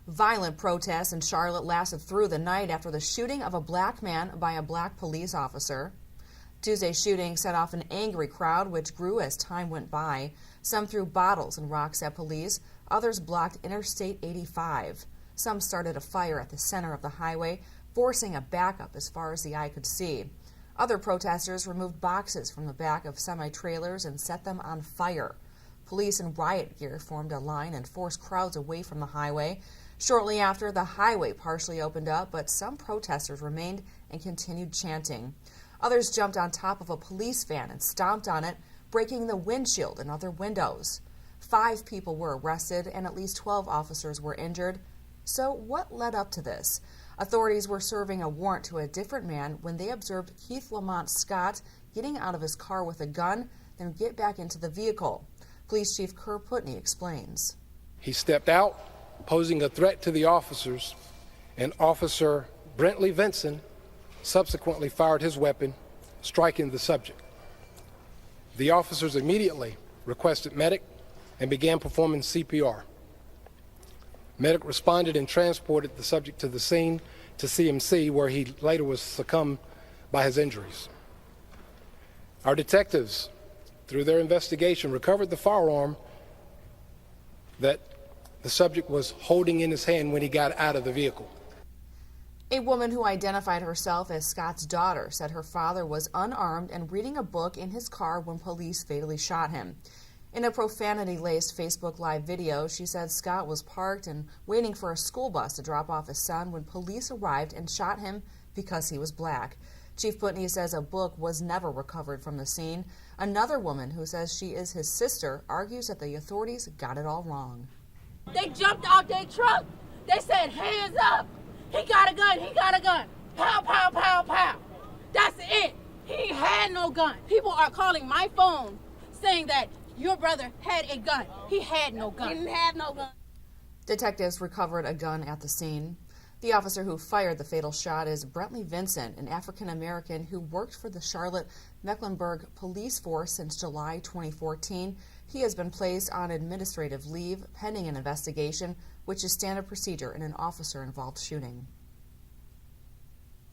Violent protests in Charlotte lasted through the night after the shooting of a black man by a black police officer. Tuesday's shooting set off an angry crowd, which grew as time went by. Some threw bottles and rocks at police. Others blocked Interstate 85. Some started a fire at the center of the highway, forcing a backup as far as the eye could see. Other protesters removed boxes from the back of semi-trailers and set them on fire. Police in riot gear formed a line and forced crowds away from the highway. Shortly after, the highway partially opened up, but some protesters remained and continued chanting. Others jumped on top of a police van and stomped on it, breaking the windshield and other windows. 5 people were arrested and at least 12 officers were injured. So what led up to this? Authorities were serving a warrant to a different man when they observed Keith Lamont Scott getting out of his car with a gun, then get back into the vehicle. Police Chief Kerr Putney explains. He stepped out, posing a threat to the officers, and Officer Brentley Vinson subsequently fired his weapon, striking the subject. The officers immediately requested medic and began performing CPR. Medic responded and transported the subject to the scene to CMC, where he later was succumbed by his injuries. Our detectives, through their investigation, recovered the firearm that the subject was holding in his hand when he got out of the vehicle. A woman who identified herself as Scott's daughter said her father was unarmed and reading a book in his car when police fatally shot him. In a profanity-laced Facebook Live video, she said Scott was parked and waiting for a school bus to drop off his son when police arrived and shot him because he was black. Chief Putney says a book was never recovered from the scene. Another woman who says she is his sister argues that the authorities got it all wrong. They jumped out their truck. They said, "Hands up. He got a gun. He got a gun. Pow, pow, pow, pow." That's it. He had no gun. People are calling my phone saying that your brother had a gun. He had no gun. He didn't have no gun. Detectives recovered a gun at the scene. The officer who fired the fatal shot is Brentley Vincent, an African-American who worked for the Charlotte-Mecklenburg Police Force since July 2014. He has been placed on administrative leave pending an investigation, which is standard procedure in an officer-involved shooting.